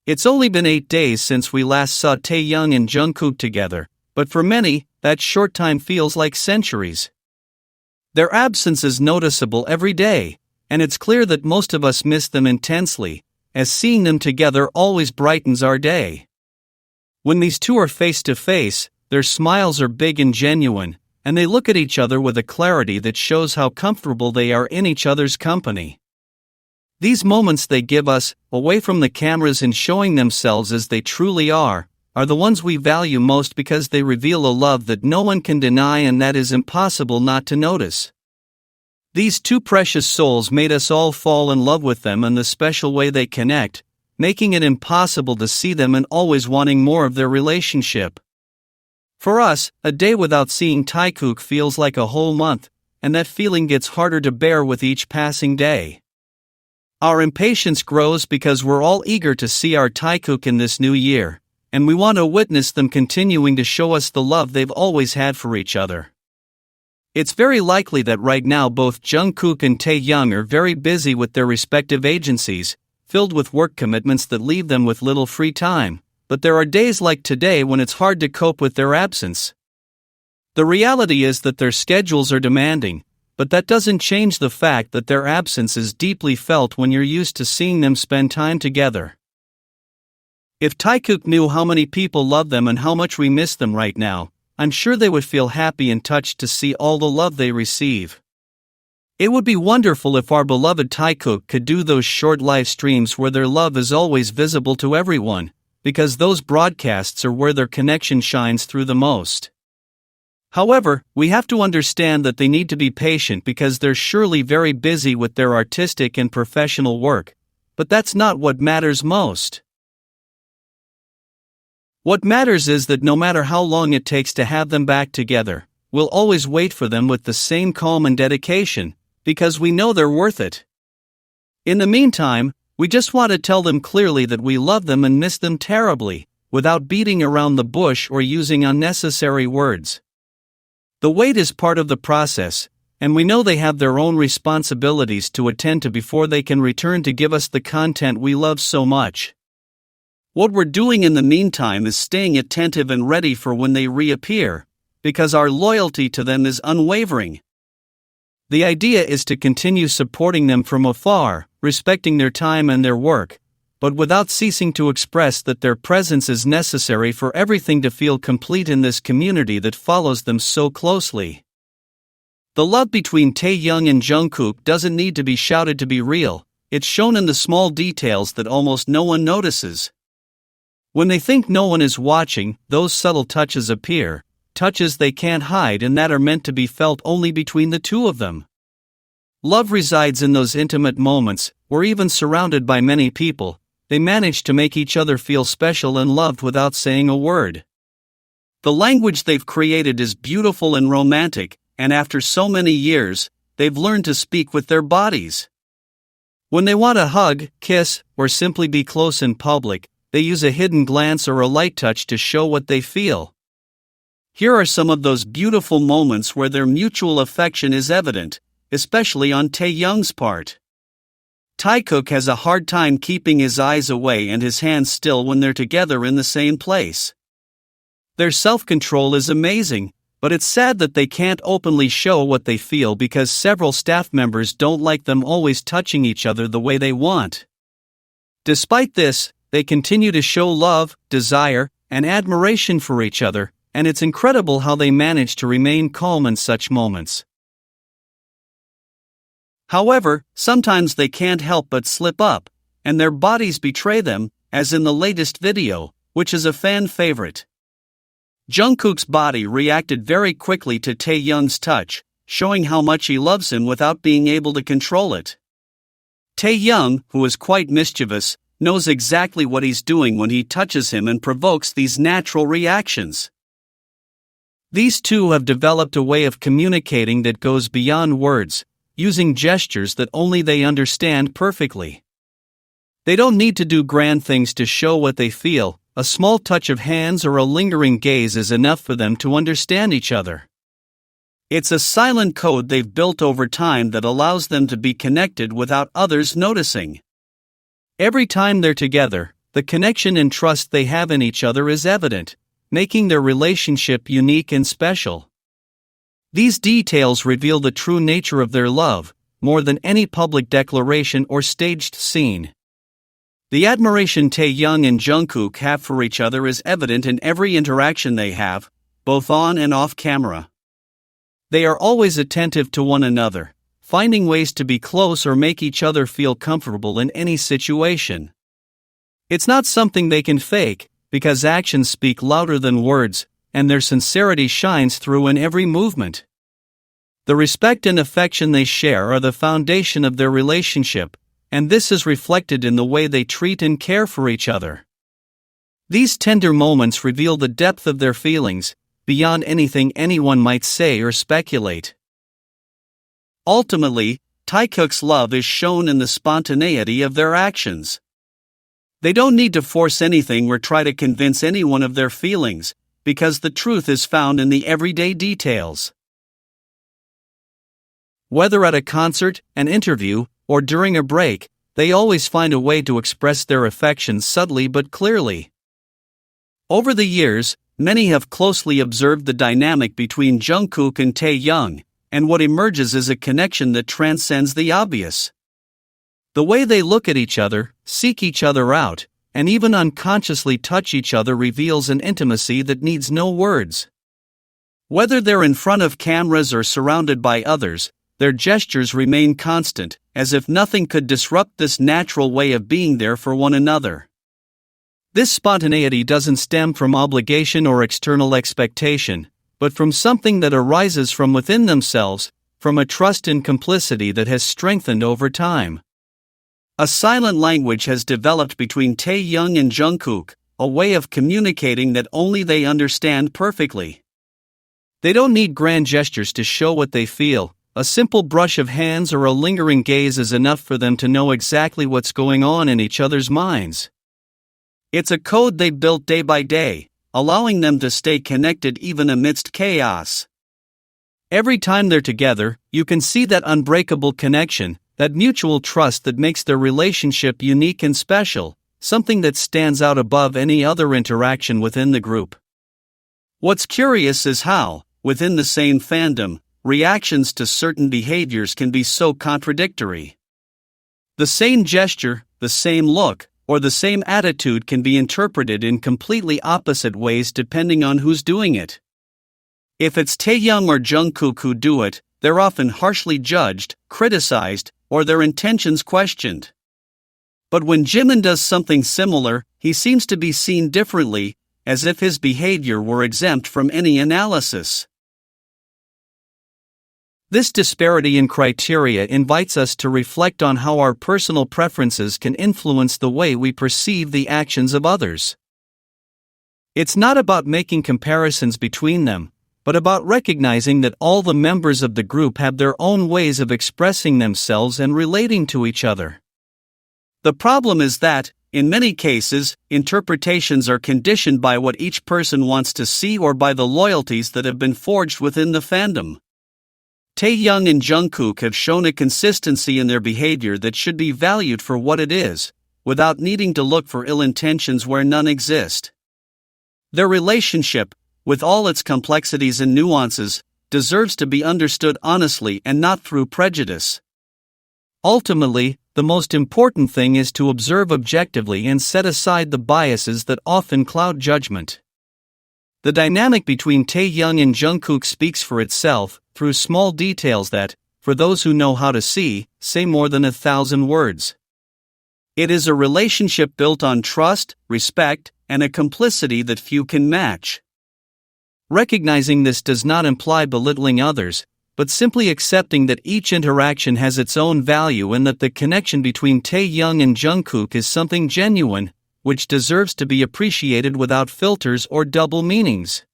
It's only been 8 days since we last saw Taehyung and Jungkook together, but for many, that short time feels like centuries. Their absence is noticeable every day, and it's clear that most of us miss them intensely, as seeing them together always brightens our day. When these two are face to face, their smiles are big and genuine, and they look at each other with a clarity that shows how comfortable they are in each other's company. These moments they give us, away from the cameras and showing themselves as they truly are the ones we value most because they reveal a love that no one can deny and that is impossible not to notice. These two precious souls made us all fall in love with them and the special way they connect, making it impossible to see them and always wanting more of their relationship. For us, a day without seeing Taekook feels like a whole month, and that feeling gets harder to bear with each passing day. Our impatience grows because we're all eager to see our Taekook in this new year, and we want to witness them continuing to show us the love they've always had for each other. It's very likely that right now both Jungkook and Taehyung are very busy with their respective agencies, filled with work commitments that leave them with little free time, but there are days like today when it's hard to cope with their absence. The reality is that their schedules are demanding, but that doesn't change the fact that their absence is deeply felt when you're used to seeing them spend time together. If Taekook knew how many people love them and how much we miss them right now, I'm sure they would feel happy and touched to see all the love they receive. It would be wonderful if our beloved Taekook could do those short live streams where their love is always visible to everyone, because those broadcasts are where their connection shines through the most. However, we have to understand that they need to be patient because they're surely very busy with their artistic and professional work, but that's not what matters most. What matters is that no matter how long it takes to have them back together, we'll always wait for them with the same calm and dedication, because we know they're worth it. In the meantime, we just want to tell them clearly that we love them and miss them terribly, without beating around the bush or using unnecessary words. The wait is part of the process, and we know they have their own responsibilities to attend to before they can return to give us the content we love so much. What we're doing in the meantime is staying attentive and ready for when they reappear, because our loyalty to them is unwavering. The idea is to continue supporting them from afar, respecting their time and their work, but without ceasing to express that their presence is necessary for everything to feel complete in this community that follows them so closely. The love between Taehyung and Jungkook doesn't need to be shouted to be real, it's shown in the small details that almost no one notices. When they think no one is watching, those subtle touches appear, touches they can't hide and that are meant to be felt only between the two of them. Love resides in those intimate moments, where even surrounded by many people, they manage to make each other feel special and loved without saying a word. The language they've created is beautiful and romantic, and after so many years, they've learned to speak with their bodies. When they want to hug, kiss, or simply be close in public, they use a hidden glance or a light touch to show what they feel. Here are some of those beautiful moments where their mutual affection is evident, especially on Taehyung's part. Taekook has a hard time keeping his eyes away and his hands still when they're together in the same place. Their self-control is amazing, but it's sad that they can't openly show what they feel because several staff members don't like them always touching each other the way they want. Despite this, they continue to show love, desire, and admiration for each other, and it's incredible how they manage to remain calm in such moments. However, sometimes they can't help but slip up, and their bodies betray them, as in the latest video, which is a fan favorite. Jungkook's body reacted very quickly to Taehyung's touch, showing how much he loves him without being able to control it. Taehyung, who is quite mischievous, knows exactly what he's doing when he touches him and provokes these natural reactions. These two have developed a way of communicating that goes beyond words, using gestures that only they understand perfectly. They don't need to do grand things to show what they feel, a small touch of hands or a lingering gaze is enough for them to understand each other. It's a silent code they've built over time that allows them to be connected without others noticing. Every time they're together, the connection and trust they have in each other is evident, making their relationship unique and special. These details reveal the true nature of their love, more than any public declaration or staged scene. The admiration Taehyung and Jungkook have for each other is evident in every interaction they have, both on and off camera. They are always attentive to one another, finding ways to be close or make each other feel comfortable in any situation. It's not something they can fake, because actions speak louder than words, and their sincerity shines through in every movement. The respect and affection they share are the foundation of their relationship, and this is reflected in the way they treat and care for each other. These tender moments reveal the depth of their feelings, beyond anything anyone might say or speculate. Ultimately, Taekook's love is shown in the spontaneity of their actions. They don't need to force anything or try to convince anyone of their feelings, because the truth is found in the everyday details. Whether at a concert, an interview, or during a break, they always find a way to express their affection subtly but clearly. Over the years, many have closely observed the dynamic between Jungkook and Taehyung, and what emerges is a connection that transcends the obvious. The way they look at each other, seek each other out, and even unconsciously touch each other reveals an intimacy that needs no words. Whether they're in front of cameras or surrounded by others, their gestures remain constant, as if nothing could disrupt this natural way of being there for one another. This spontaneity doesn't stem from obligation or external expectation, but from something that arises from within themselves, from a trust and complicity that has strengthened over time. A silent language has developed between Taehyung and Jungkook, a way of communicating that only they understand perfectly. They don't need grand gestures to show what they feel. A simple brush of hands or a lingering gaze is enough for them to know exactly what's going on in each other's minds. It's a code they built day by day, allowing them to stay connected even amidst chaos. Every time they're together, you can see that unbreakable connection, that mutual trust that makes their relationship unique and special, something that stands out above any other interaction within the group. What's curious is how, within the same fandom, reactions to certain behaviors can be so contradictory. The same gesture, the same look, or the same attitude can be interpreted in completely opposite ways depending on who's doing it. If it's Taehyung or Jungkook who do it, they're often harshly judged, criticized, or their intentions questioned. But when Jimin does something similar, he seems to be seen differently, as if his behavior were exempt from any analysis. This disparity in criteria invites us to reflect on how our personal preferences can influence the way we perceive the actions of others. It's not about making comparisons between them, but about recognizing that all the members of the group have their own ways of expressing themselves and relating to each other. The problem is that, in many cases, interpretations are conditioned by what each person wants to see or by the loyalties that have been forged within the fandom. Taehyung and Jungkook have shown a consistency in their behavior that should be valued for what it is, without needing to look for ill intentions where none exist. Their relationship, with all its complexities and nuances, deserves to be understood honestly and not through prejudice. Ultimately, the most important thing is to observe objectively and set aside the biases that often cloud judgment. The dynamic between Taehyung and Jungkook speaks for itself, through small details that, for those who know how to see, say more than 1,000 words. It is a relationship built on trust, respect, and a complicity that few can match. Recognizing this does not imply belittling others, but simply accepting that each interaction has its own value and that the connection between Taehyung and Jungkook is something genuine, which deserves to be appreciated without filters or double meanings.